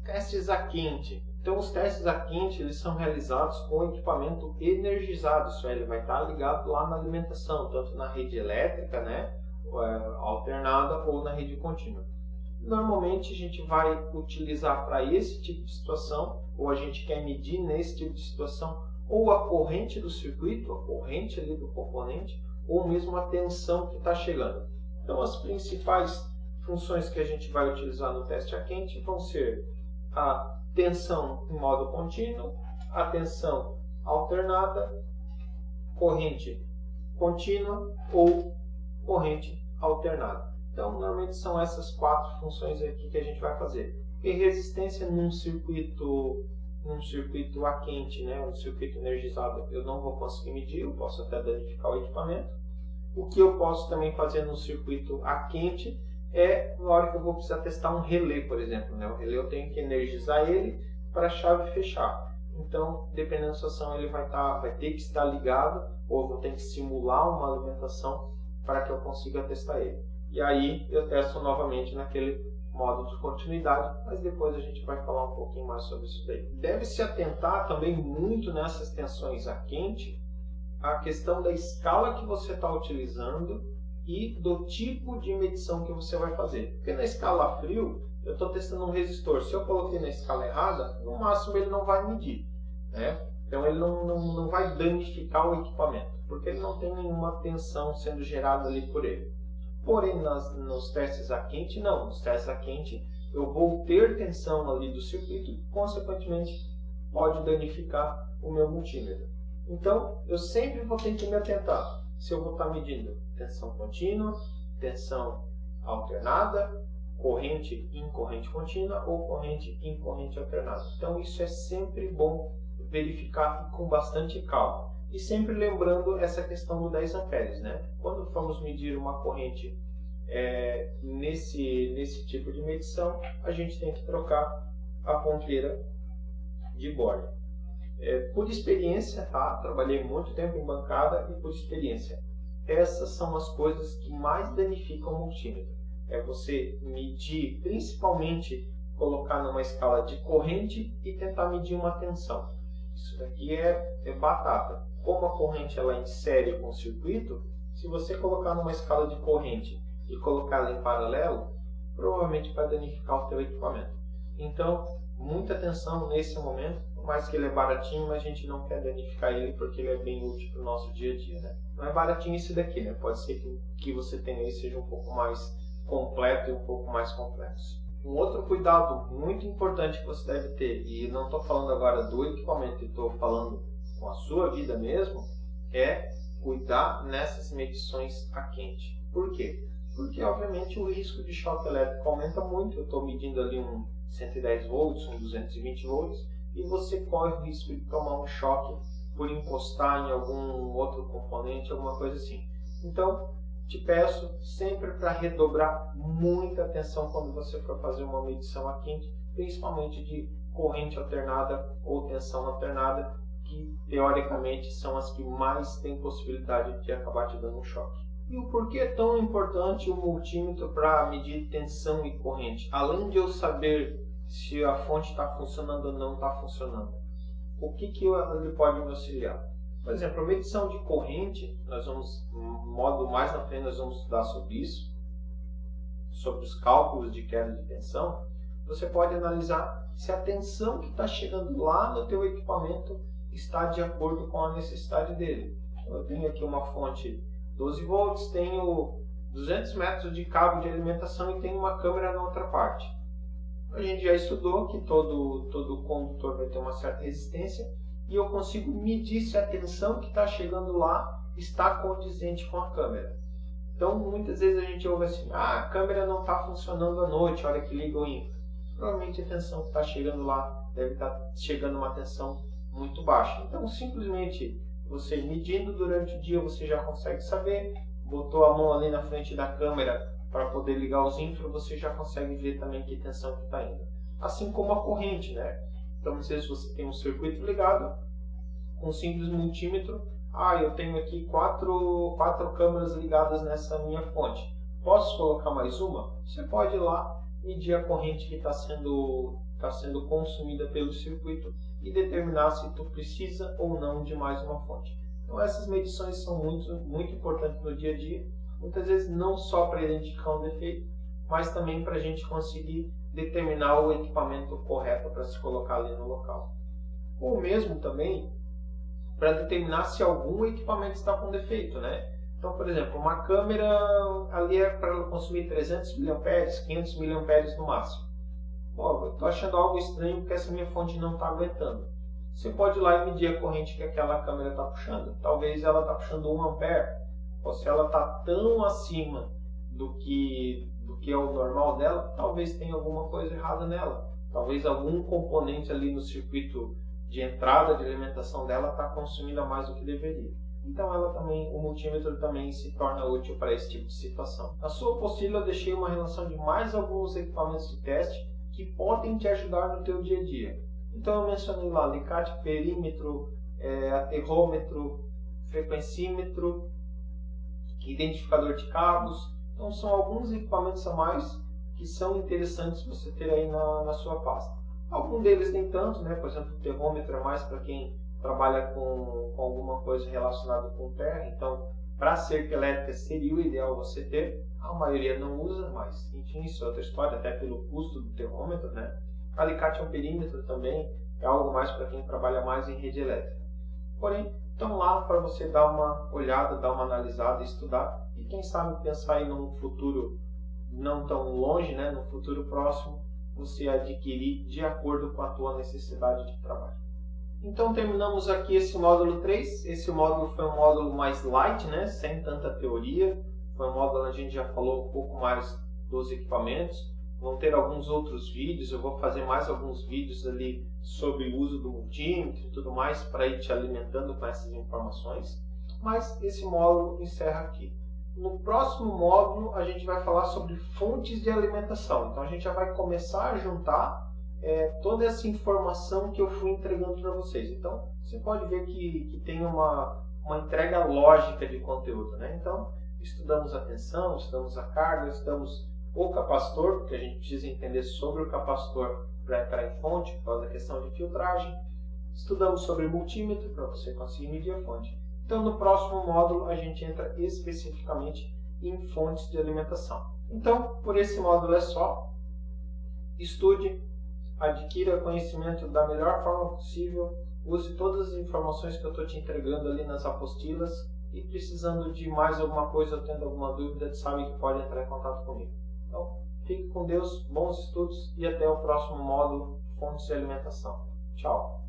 Testes a quente. Então, os testes a quente eles são realizados com o equipamento energizado, isso é, ele vai estar ligado lá na alimentação, tanto na rede elétrica, né, alternada ou na rede contínua. Normalmente a gente vai utilizar para esse tipo de situação, ou a gente quer medir nesse tipo de situação, ou a corrente do circuito, a corrente ali do componente, ou mesmo a tensão que está chegando. Então, as principais funções que a gente vai utilizar no teste a quente vão ser a tensão em modo contínuo, a tensão alternada, corrente contínua ou corrente alternada. Então, normalmente são essas 4 funções aqui que a gente vai fazer. E resistência num circuito a quente, né, um circuito energizado, eu não vou conseguir medir, eu posso até danificar o equipamento. O que eu posso também fazer no circuito a quente é na hora que eu vou precisar testar um relé, por exemplo. Né? O relé eu tenho que energizar ele para a chave fechar. Então, dependendo da situação, ele vai ter que estar ligado ou eu vou ter que simular uma alimentação para que eu consiga testar ele. E aí eu testo novamente naquele modo de continuidade, mas depois a gente vai falar um pouquinho mais sobre isso daí. Deve-se atentar também muito nessas tensões a quente a questão da escala que você está utilizando e do tipo de medição que você vai fazer. Porque na escala a frio, eu estou testando um resistor. Se eu coloquei na escala errada, no máximo ele não vai medir. Né? Então ele não vai danificar o equipamento, porque ele não tem nenhuma tensão sendo gerada ali por ele. Porém, nos testes a quente, não. Nos testes a quente, eu vou ter tensão ali do circuito e, consequentemente, pode danificar o meu multímetro. Então, eu sempre vou ter que me atentar se eu vou estar medindo tensão contínua, tensão alternada, corrente em corrente contínua ou corrente em corrente alternada. Então, isso é sempre bom verificar com bastante calma. E sempre lembrando essa questão do 10 amperes, né? Quando formos medir uma corrente nesse tipo de medição, a gente tem que trocar a ponteira de borda. Por experiência, tá? Trabalhei muito tempo em bancada e por experiência, essas são as coisas que mais danificam o multímetro. É você medir, principalmente colocar numa escala de corrente e tentar medir uma tensão. Isso daqui é batata. Como a corrente ela é em série com o circuito, se você colocar numa escala de corrente e colocar ela em paralelo, provavelmente vai danificar o teu equipamento. Então, muita atenção nesse momento, por mais que ele é baratinho, mas a gente não quer danificar ele porque ele é bem útil para o nosso dia a dia. Né? Não é baratinho esse daqui, né? Pode ser que o que você tenha aí seja um pouco mais completo e um pouco mais complexo. Um outro cuidado muito importante que você deve ter, e não estou falando agora do equipamento, estou falando com a sua vida mesmo, é cuidar nessas medições a quente. Por quê? Porque, obviamente, o risco de choque elétrico aumenta muito. Eu estou medindo ali um 110 volts, um 220 volts, e você corre o risco de tomar um choque por encostar em algum outro componente, alguma coisa assim. Então, te peço sempre para redobrar muita atenção quando você for fazer uma medição a quente, principalmente de corrente alternada ou tensão alternada, que teoricamente são as que mais têm possibilidade de acabar te dando um choque. E o porquê é tão importante o multímetro para medir tensão e corrente? Além de eu saber se a fonte está funcionando ou não está funcionando, o que ele pode me auxiliar? Por exemplo, a medição de corrente, nós vamos, no modo mais na frente, nós vamos estudar sobre isso, sobre os cálculos de queda de tensão. Você pode analisar se a tensão que está chegando lá no teu equipamento está de acordo com a necessidade dele. Eu tenho aqui uma fonte 12 volts, tenho 200 metros de cabo de alimentação e tenho uma câmera na outra parte. A gente já estudou que todo condutor vai ter uma certa resistência e eu consigo medir se a tensão que está chegando lá está condizente com a câmera. Então, muitas vezes a gente ouve assim, a câmera não está funcionando à noite, a hora que liga o infra. Provavelmente a tensão que está chegando lá deve estar chegando uma tensão muito baixa. Então, simplesmente você medindo durante o dia, você já consegue saber. Botou a mão ali na frente da câmera para poder ligar os infra, você já consegue ver também que tensão que está indo. Assim como a corrente, né? Então, não sei se você tem um circuito ligado, com um simples multímetro. Eu tenho aqui quatro câmeras ligadas nessa minha fonte. Posso colocar mais uma? Você pode ir lá medir a corrente que está está sendo consumida pelo circuito e determinar se tu precisa ou não de mais uma fonte. Então essas medições são muito importantes no dia a dia, muitas vezes não só para identificar um defeito, mas também para a gente conseguir determinar o equipamento correto para se colocar ali no local. Ou mesmo também para determinar se algum equipamento está com defeito, né? Então, por exemplo, uma câmera ali é para ela consumir 300 mA, 500 mA no máximo. Bom, eu estou achando algo estranho porque essa minha fonte não está aguentando. Você pode ir lá e medir a corrente que aquela câmera está puxando. Talvez ela está puxando 1 A, ou se ela está tão acima do que é o normal dela, talvez tenha alguma coisa errada nela. Talvez algum componente ali no circuito de entrada de alimentação dela está consumindo a mais do que deveria. Então o multímetro também se torna útil para esse tipo de situação. Na sua apostila eu deixei uma relação de mais alguns equipamentos de teste que podem te ajudar no teu dia a dia. Então eu mencionei lá alicate, perímetro, aterrômetro, frequencímetro, identificador de cabos. Então são alguns equipamentos a mais que são interessantes você ter aí na sua pasta. Alguns deles nem tanto, né? Por exemplo, o termômetro é mais para quem trabalha com alguma coisa relacionada com terra. Então, para cerca elétrica seria o ideal você ter. A maioria não usa, mas enfim, isso é outra história, até pelo custo do termômetro, né? Alicate é um perímetro também, é algo mais para quem trabalha mais em rede elétrica. Porém, estão lá para você dar uma olhada, dar uma analisada, estudar e quem sabe pensar em num futuro não tão longe, né? No futuro próximo, você adquirir de acordo com a tua necessidade de trabalho. Então terminamos aqui esse módulo 3. Esse módulo foi um módulo mais light, né? Sem tanta teoria. Foi um módulo onde a gente já falou um pouco mais dos equipamentos. Vão ter alguns outros vídeos, eu vou fazer mais alguns vídeos ali sobre o uso do multímetro e tudo mais para ir te alimentando com essas informações. Mas esse módulo encerra aqui. No próximo módulo a gente vai falar sobre fontes de alimentação. Então a gente já vai começar a juntar toda essa informação que eu fui entregando para vocês. Então você pode ver que tem uma entrega lógica de conteúdo, né? Então estudamos a tensão, estudamos a carga, estudamos o capacitor, porque a gente precisa entender sobre o capacitor para entrar em fonte, por causa da questão de filtragem. Estudamos sobre multímetro para você conseguir medir a fonte. Então no próximo módulo a gente entra especificamente em fontes de alimentação. Então por esse módulo é só. Estude, adquira conhecimento da melhor forma possível, use todas as informações que eu estou te entregando ali nas apostilas e precisando de mais alguma coisa ou tendo alguma dúvida, sabe que pode entrar em contato comigo. Então, fique com Deus, bons estudos e até o próximo módulo, fontes de alimentação. Tchau!